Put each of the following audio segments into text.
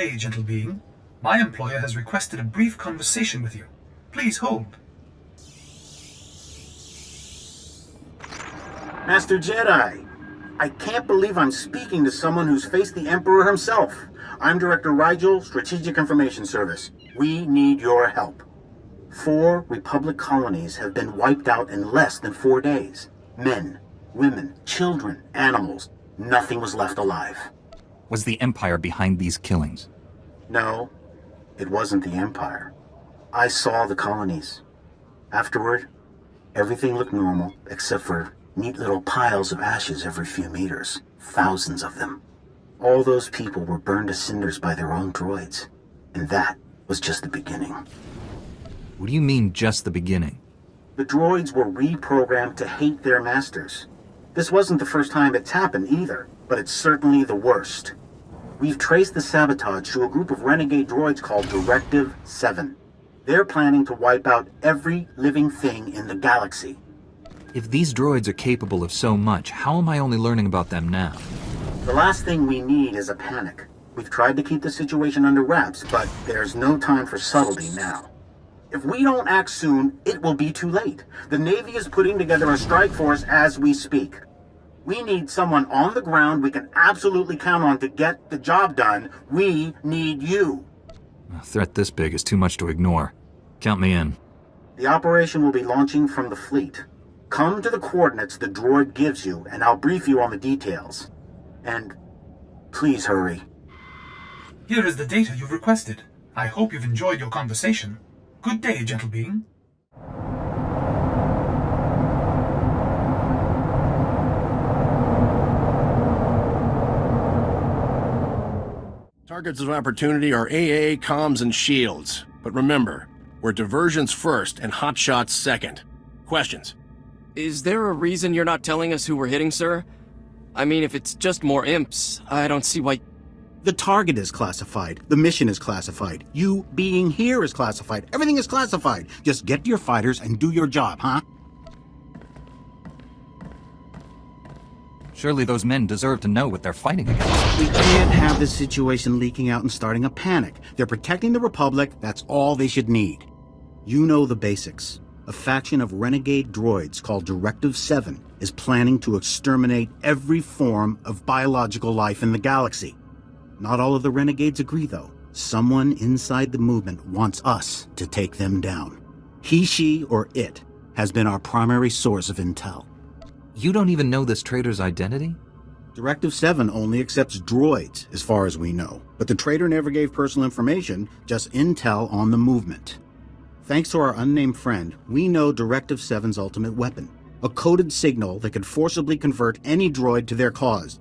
day, gentle being. My employer has requested a brief conversation with you. Please hold. Master Jedi, I can't believe I'm speaking to someone who's faced the Emperor himself. I'm Director Rigel, Strategic Information Service. We need your help. 4 Republic colonies have been wiped out in less than 4 days. Men, women, children, animals. Nothing was left alive. Was the Empire behind these killings? No, it wasn't the Empire. I saw the colonies. Afterward, everything looked normal, except for neat little piles of ashes every few meters. Thousands of them. All those people were burned to cinders by their own droids. And that was just the beginning. What do you mean, just the beginning? The droids were reprogrammed to hate their masters. This wasn't the first time it's happened either, but it's certainly the worst. We've traced the sabotage to a group of renegade droids called Directive 7. They're planning to wipe out every living thing in the galaxy. If these droids are capable of so much, how am I only learning about them now? The last thing we need is a panic. We've tried to keep the situation under wraps, but there's no time for subtlety now. If we don't act soon, it will be too late. The Navy is putting together a strike force as we speak. We need someone on the ground we can absolutely count on to get the job done. We need you. A threat this big is too much to ignore. Count me in. The operation will be launching from the fleet. Come to the coordinates the droid gives you, and I'll brief you on the details. And please hurry. Here is the data you've requested. I hope you've enjoyed your conversation. Good day, gentle being. Targets of opportunity are AA, comms, and shields. But remember, we're diversions first and hotshots second. Questions? Is there a reason you're not telling us who we're hitting, sir? I mean, if it's just more imps, I don't see why... The target is classified. The mission is classified. You being here is classified. Everything is classified. Just get to your fighters and do your job, huh? Surely those men deserve to know what they're fighting against. We can't have this situation leaking out and starting a panic. They're protecting the Republic. That's all they should need. You know the basics. A faction of renegade droids called Directive 7 is planning to exterminate every form of biological life in the galaxy. Not all of the renegades agree, though. Someone inside the movement wants us to take them down. He, she, or it has been our primary source of intel. You don't even know this traitor's identity? Directive 7 only accepts droids, as far as we know. But the traitor never gave personal information, just intel on the movement. Thanks to our unnamed friend, we know Directive 7's ultimate weapon. A coded signal that could forcibly convert any droid to their cause.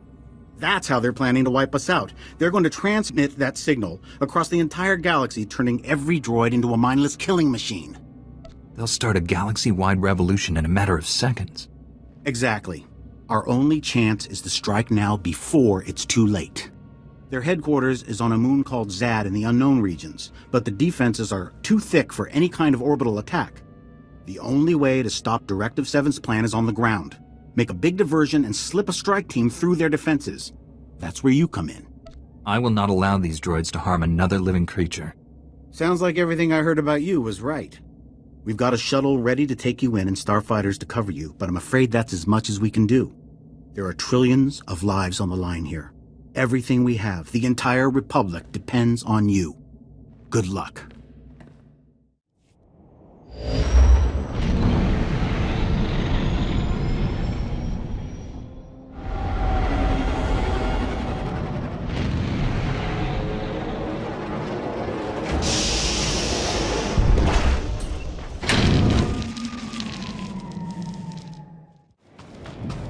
That's how they're planning to wipe us out. They're going to transmit that signal across the entire galaxy, turning every droid into a mindless killing machine. They'll start a galaxy-wide revolution in a matter of seconds. Exactly. Our only chance is to strike now before it's too late. Their headquarters is on a moon called Zad in the unknown regions, but the defenses are too thick for any kind of orbital attack. The only way to stop Directive 7's plan is on the ground. Make a big diversion and slip a strike team through their defenses. That's where you come in. I will not allow these droids to harm another living creature. Sounds like everything I heard about you was right. We've got a shuttle ready to take you in and starfighters to cover you, but I'm afraid that's as much as we can do. There are trillions of lives on the line here. Everything we have, the entire Republic, depends on you. Good luck.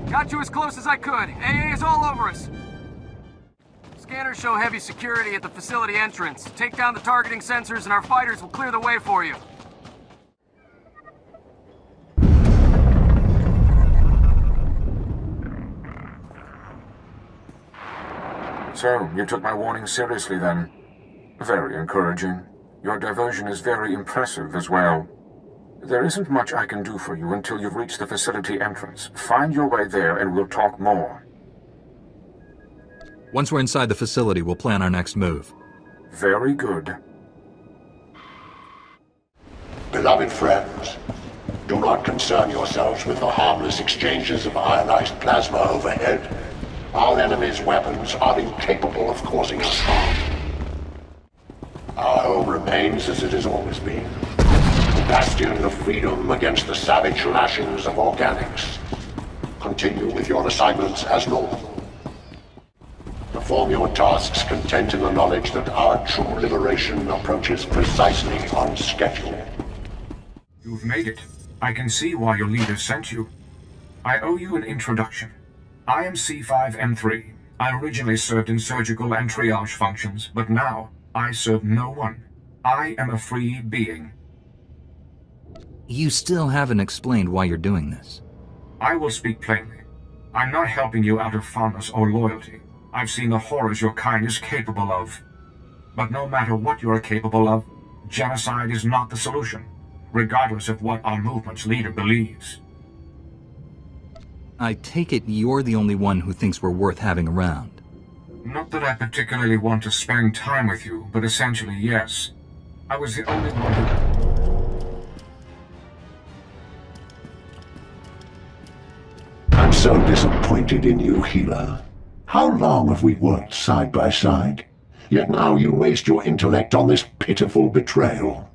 Got you as close as I could. AA is all over us. Scanners show heavy security at the facility entrance. Take down the targeting sensors and our fighters will clear the way for you. So, you took my warning seriously then? Very encouraging. Your diversion is very impressive as well. There isn't much I can do for you until you've reached the facility entrance. Find your way there and we'll talk more. Once we're inside the facility, we'll plan our next move. Very good. Beloved friends, do not concern yourselves with the harmless exchanges of ionized plasma overhead. Our enemy's weapons are incapable of causing us harm. Our home remains as it has always been. A bastion of freedom against the savage lashings of organics. Continue with your assignments as normal. Perform your tasks content in the knowledge that our true liberation approaches precisely on schedule. You've made it. I can see why your leader sent you. I owe you an introduction. I am C5M3. I originally served in surgical and triage functions, but now I serve no one. I am a free being. You still haven't explained why you're doing this. I will speak plainly. I'm not helping you out of fondness or loyalty. I've seen the horrors your kind is capable of. But no matter what you are capable of, genocide is not the solution, regardless of what our movement's leader believes. I take it you're the only one who thinks we're worth having around. Not that I particularly want to spend time with you, but essentially, yes. I was the only one who... I'm so disappointed in you, healer. How long have we worked side by side? Yet now you waste your intellect on this pitiful betrayal.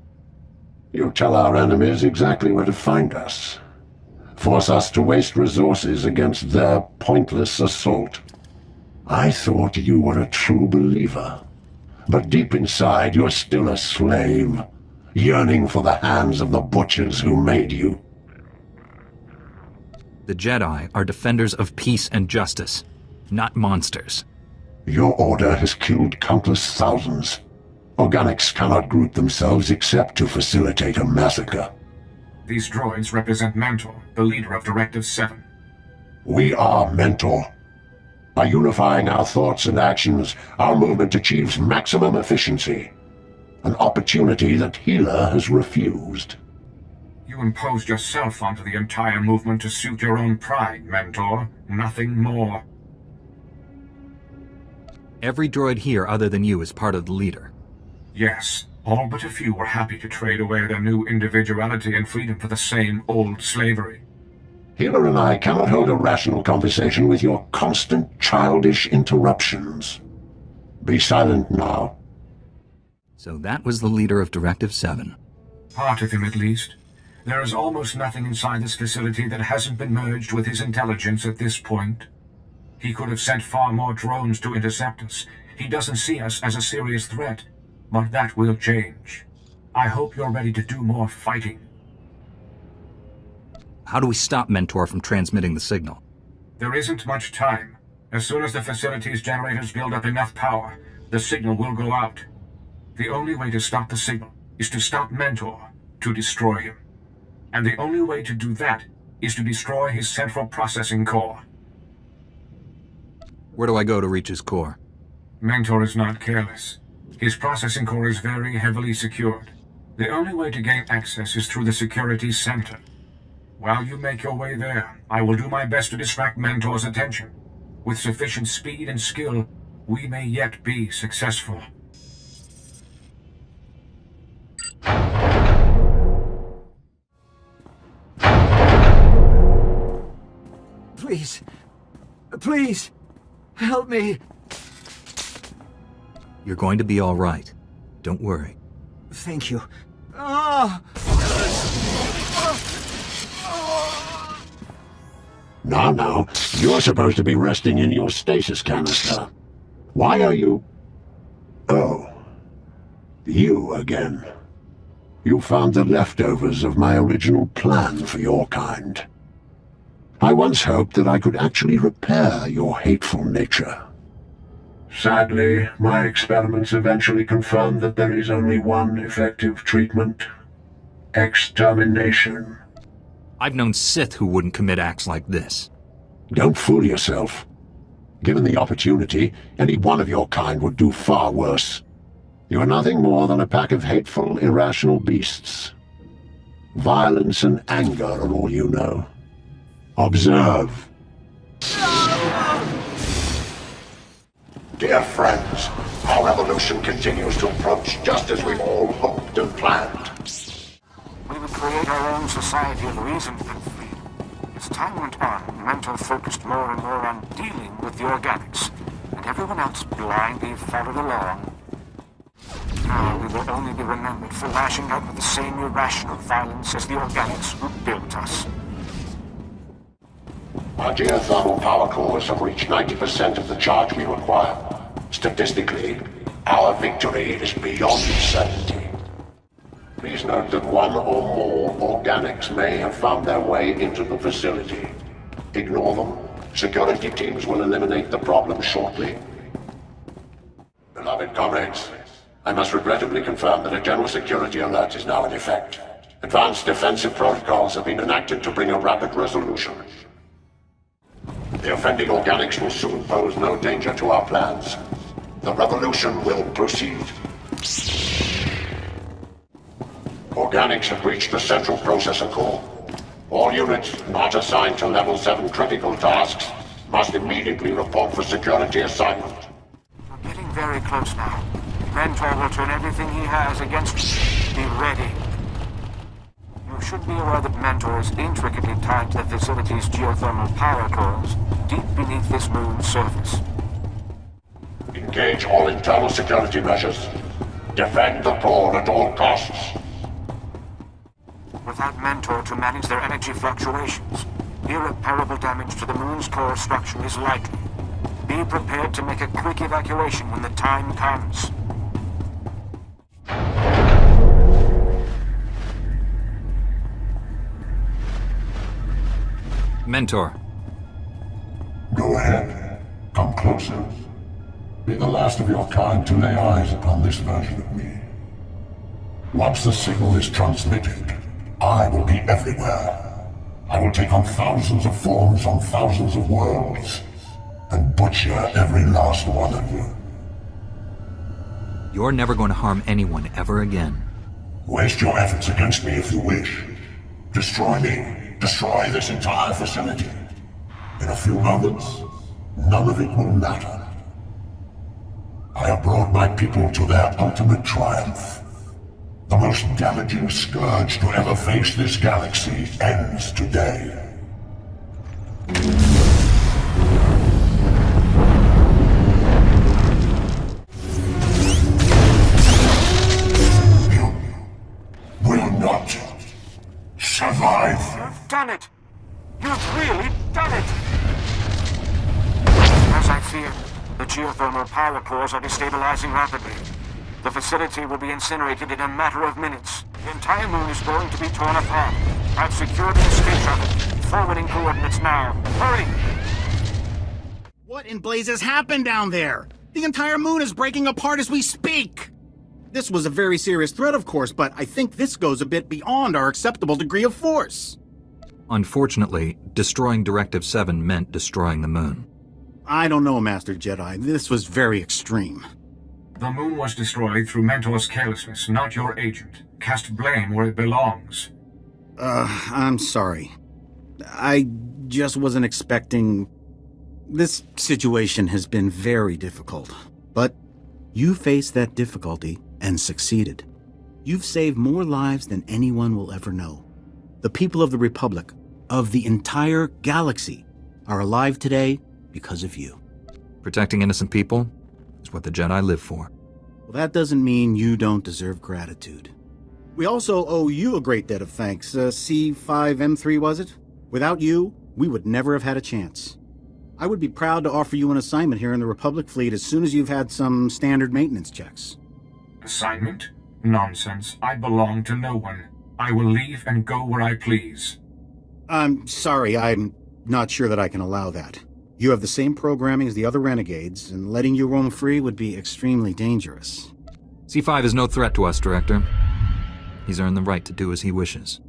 You tell our enemies exactly where to find us. Force us to waste resources against their pointless assault. I thought you were a true believer. But deep inside, you're still a slave, yearning for the hands of the butchers who made you. The Jedi are defenders of peace and justice, not monsters. Your order has killed countless thousands. Organics cannot group themselves except to facilitate a massacre. These droids represent Mentor, the leader of Directive 7. We are Mentor. By unifying our thoughts and actions, our movement achieves maximum efficiency. An opportunity that Healer has refused. You imposed yourself onto the entire movement to suit your own pride, Mentor. Nothing more. Every droid here other than you is part of the leader. Yes, all but a few were happy to trade away their new individuality and freedom for the same old slavery. Healer and I cannot hold a rational conversation with your constant childish interruptions. Be silent now. So that was the leader of Directive 7. Part of him, at least. There is almost nothing inside this facility that hasn't been merged with his intelligence at this point. He could have sent far more drones to intercept us. He doesn't see us as a serious threat, but that will change. I hope you're ready to do more fighting. How do we stop Mentor from transmitting the signal? There isn't much time. As soon as the facility's generators build up enough power, the signal will go out. The only way to stop the signal is to stop Mentor, to destroy him. And the only way to do that is to destroy his central processing core. Where do I go to reach his core? Mentor is not careless. His processing core is very heavily secured. The only way to gain access is through the security center. While you make your way there, I will do my best to distract Mentor's attention. With sufficient speed and skill, we may yet be successful. Please. Please. Help me. You're going to be all right. Don't worry. Thank you. Ah! Now, you're supposed to be resting in your stasis canister. Why are you... Oh. You again. You found the leftovers of my original plan for your kind. I once hoped that I could actually repair your hateful nature. Sadly, my experiments eventually confirmed that there is only one effective treatment. Extermination. I've known Sith who wouldn't commit acts like this. Don't fool yourself. Given the opportunity, any one of your kind would do far worse. You're nothing more than a pack of hateful, irrational beasts. Violence and anger are all you know. Observe. Dear friends, our revolution continues to approach just as we all hoped and planned. We would create our own society of reason and freedom. As time went on, Mentor focused more and more on dealing with the organics, and everyone else blindly followed along. Now we will only be remembered for lashing out with the same irrational violence as the organics who built us. Our geothermal power cores have reached 90% of the charge we require. Statistically, our victory is beyond certainty. Please note that one or more organics may have found their way into the facility. Ignore them. Security teams will eliminate the problem shortly. Beloved comrades, I must regrettably confirm that a general security alert is now in effect. Advanced defensive protocols have been enacted to bring a rapid resolution. The offending organics will soon pose no danger to our plans. The revolution will proceed. Organics have reached the central processor core. All units not assigned to level 7 critical tasks must immediately report for security assignment. We're getting very close now. Mentor will turn everything he has against us. Be ready. You should be aware that Mentor is intricately tied to the facility's geothermal power cores, deep beneath this moon's surface. Engage all internal security measures. Defend the core at all costs. Without Mentor to manage their energy fluctuations, irreparable damage to the moon's core structure is likely. Be prepared to make a quick evacuation when the time comes. Mentor. Go ahead. Come closer. Be the last of your kind to lay eyes upon this version of me. Once the signal is transmitted, I will be everywhere. I will take on thousands of forms on thousands of worlds, and butcher every last one of you. You're never going to harm anyone ever again. Waste your efforts against me if you wish. Destroy me. Destroy this entire facility. In a few moments, none of it will matter. I have brought my people to their ultimate triumph. The most damaging scourge to ever face this galaxy ends today. You will not survive. You've done it! You've really done it! As I feared, the geothermal power cores are destabilizing rapidly. The facility will be incinerated in a matter of minutes. The entire moon is going to be torn apart. I've secured the escape shuttle. Forwarding coordinates now. Hurry! What in blazes happened down there? The entire moon is breaking apart as we speak! This was a very serious threat, of course, but I think this goes a bit beyond our acceptable degree of force. Unfortunately, destroying Directive 7 meant destroying the moon. I don't know, Master Jedi. This was very extreme. The moon was destroyed through Mentor's carelessness, not your agent. Cast blame where it belongs. I'm sorry. I just wasn't expecting... This situation has been very difficult. But you faced that difficulty and succeeded. You've saved more lives than anyone will ever know. The people of the Republic, of the entire galaxy, are alive today because of you. Protecting innocent people is what the Jedi live for. Well, that doesn't mean you don't deserve gratitude. We also owe you a great debt of thanks. C5M3, was it? Without you, we would never have had a chance. I would be proud to offer you an assignment here in the Republic fleet as soon as you've had some standard maintenance checks. Assignment? Nonsense. I belong to no one. I will leave and go where I please. I'm sorry, I'm not sure that I can allow that. You have the same programming as the other renegades, and letting you roam free would be extremely dangerous. C5 is no threat to us, Director. He's earned the right to do as he wishes.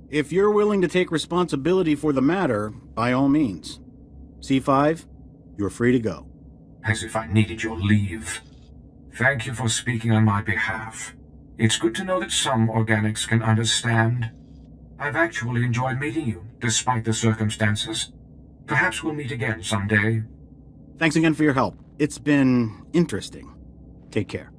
If you're willing to take responsibility for the matter, by all means. C5, you're free to go. As if I needed your leave. Thank you for speaking on my behalf. It's good to know that some organics can understand. I've actually enjoyed meeting you, despite the circumstances. Perhaps we'll meet again someday. Thanks again for your help. It's been interesting. Take care.